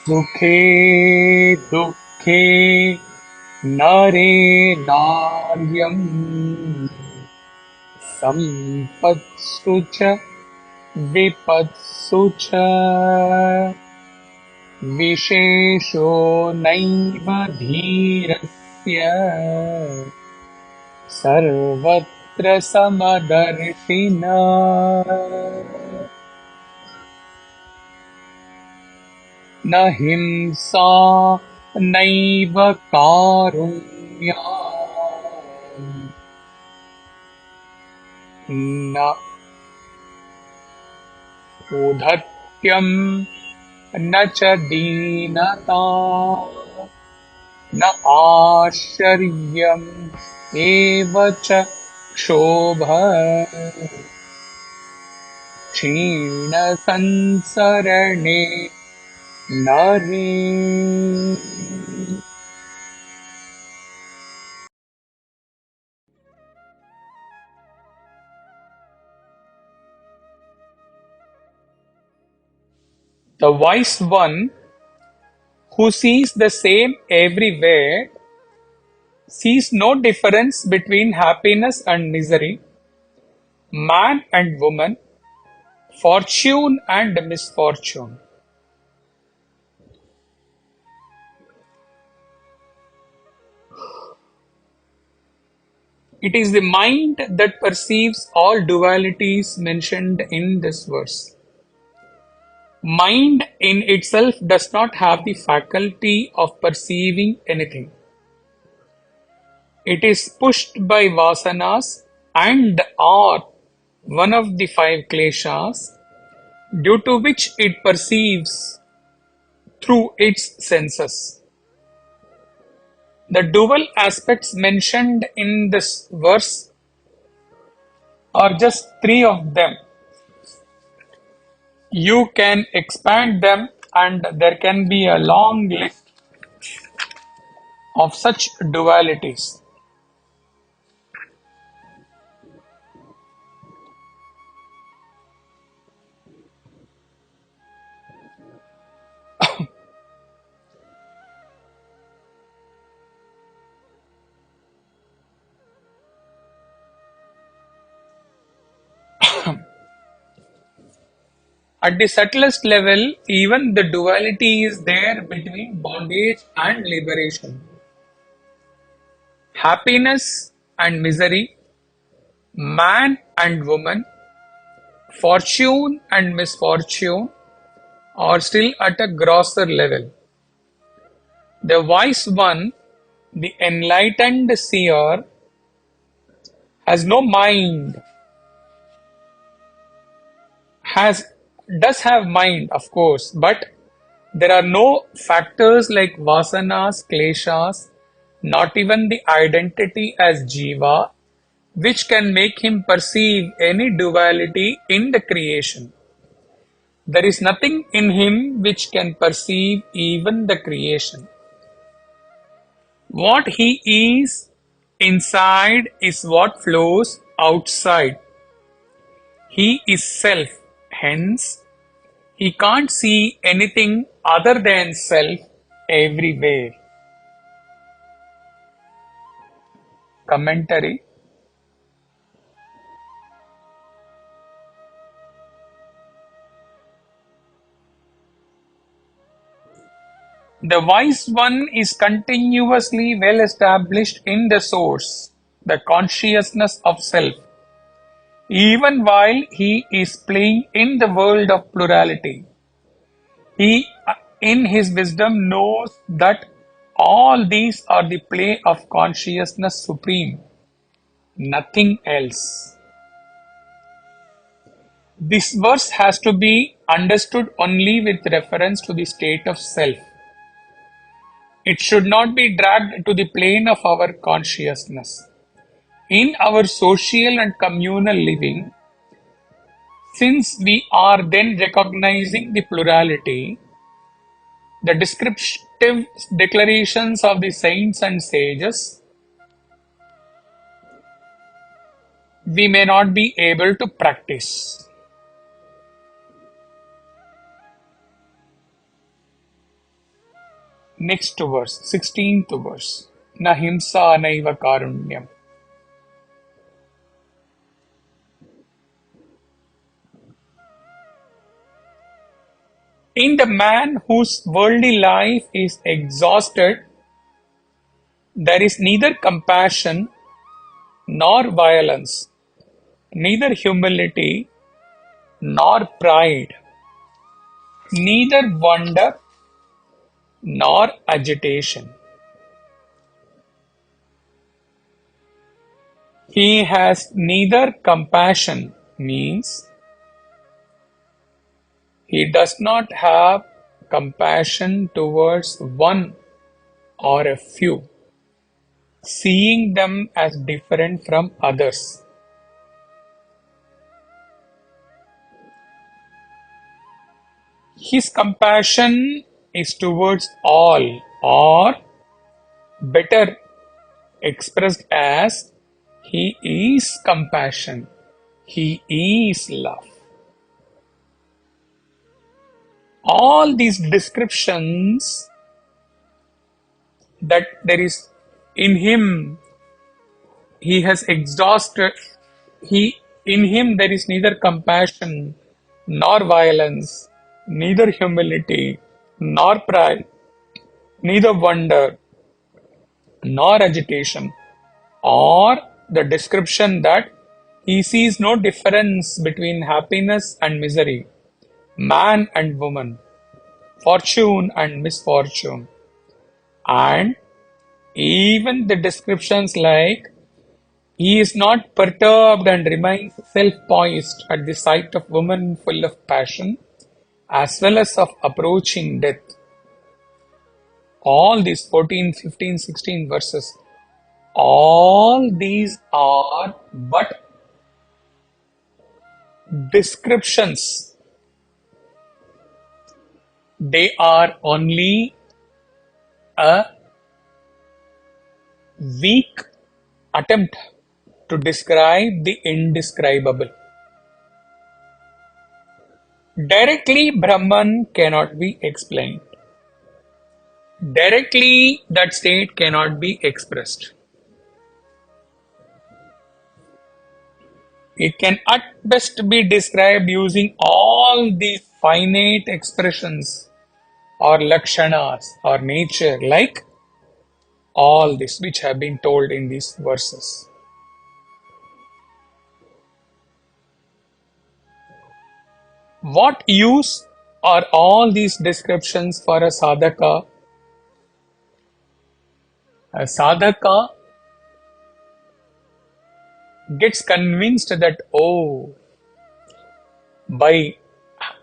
sukhe duḥkhe nare nāryāṃ saṃpatsu ca vipatsu ca viśeṣo naiva dhīrasya sarvatra samadarśinaḥ na hiṃsā naiva kāruṇyaṃ nauddhatyaṃ na ca dīnatā nāścaryaṃ eva ca kṣobhaḥ kṣīṇasaṃsaraṇe nare. The wise one, who sees the same everywhere, sees no difference between happiness and misery, man and woman, fortune and misfortune. It is the mind that perceives all dualities mentioned in this verse. Mind in itself does not have the faculty of perceiving anything. It is pushed by vasanas and or one of the five kleshas, due to which it perceives through its senses. The dual aspects mentioned in this verse are just three of them. You can expand them and there can be a long list of such dualities. At the subtlest level, even the duality is there between bondage and liberation, happiness and misery, man and woman, fortune and misfortune are still at a grosser level. The wise one, the enlightened seer, has no mind, does have mind, of course, but there are no factors like vasanas, kleshas, not even the identity as jiva, which can make him perceive any duality in the creation. There is nothing in him which can perceive even the creation. What he is inside is what flows outside. He is self, hence he can't see anything other than self everywhere. Commentary. The wise one is continuously well established in the source, the consciousness of self, even while he is playing in the world of plurality. He, in his wisdom, knows that all these are the play of consciousness supreme, nothing else. This verse has to be understood only with reference to the state of self. It should not be dragged to the plane of our consciousness. In our social and communal living, since we are then recognizing the plurality, the descriptive declarations of the saints and sages, we may not be able to practice. Next verse, 16th verse. Na hiṃsā naiva kāruṇyaṃ. In the man whose worldly life is exhausted, there is neither compassion nor violence, neither humility nor pride, neither wonder nor agitation. He has neither compassion, means he does not have compassion towards one or a few, seeing them as different from others. His compassion is towards all, or better expressed as he is compassion, he is love. All these descriptions that there is in him, he has exhausted, in him there is neither compassion nor violence, neither humility nor pride, neither wonder nor agitation, or the description that he sees no difference between happiness and misery, man and woman, fortune and misfortune, and even the descriptions like he is not perturbed and remains self-poised at the sight of woman full of passion as well as of approaching death. All these 14, 15, 16 verses, all these are but descriptions. They are only a weak attempt to describe the indescribable. Directly, Brahman cannot be explained. Directly, that state cannot be expressed. It can at best be described using all these finite expressions or lakshanas or nature, like all this which have been told in these verses. What use are all these descriptions for a sadhaka? A sadhaka gets convinced that, oh, by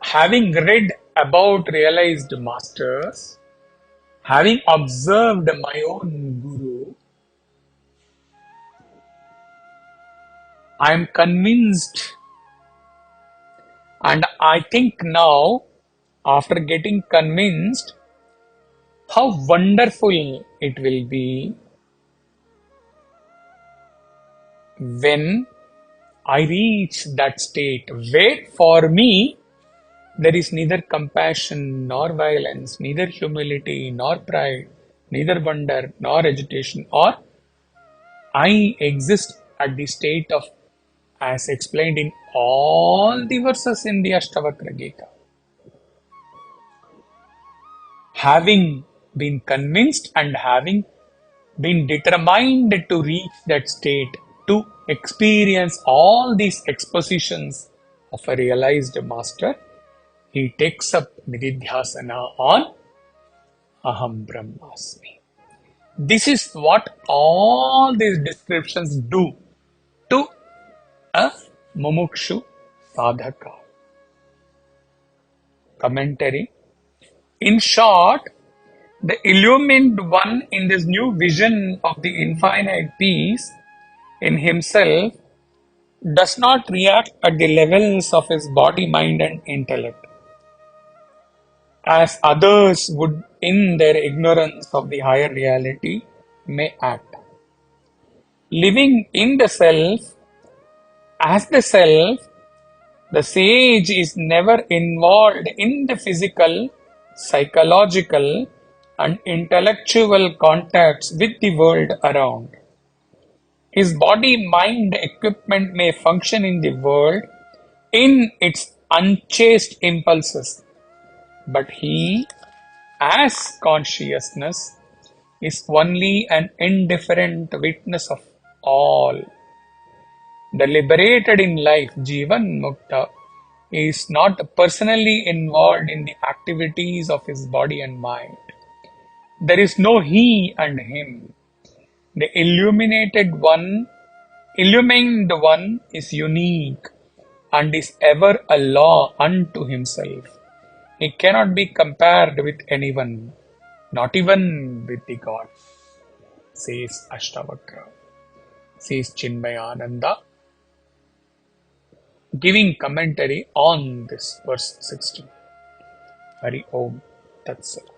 having read about realized masters, having observed my own guru, I am convinced, and I think now, after getting convinced, how wonderful it will be when I reach that state where for me there is neither compassion nor violence, neither humility nor pride, neither wonder nor agitation, or I exist at the state of, as explained in all the verses in the Ashtavakra Gita. Having been convinced and having been determined to reach that state, to experience all these expositions of a realized master, he takes up nididhyasana on Aham Brahmasmi. This is what all these descriptions do to a mumukshu sadhaka. Commentary. In short, the illumined one in this new vision of the infinite peace in himself does not react at the levels of his body, mind and intellect, as others would in their ignorance of the higher reality may act. Living in the self, as the self, the sage is never involved in the physical, psychological and intellectual contacts with the world around. His body-mind equipment may function in the world in its unchaste impulses, but he, as consciousness, is only an indifferent witness of all. The liberated in life, Jivan Mukta, is not personally involved in the activities of his body and mind. There is no he and him. The illumined one is unique and is ever a law unto himself. He cannot be compared with anyone, not even with the gods, says Ashtavakra, says Chinmayananda, giving commentary on this verse 16. Hari Om Tat Sat.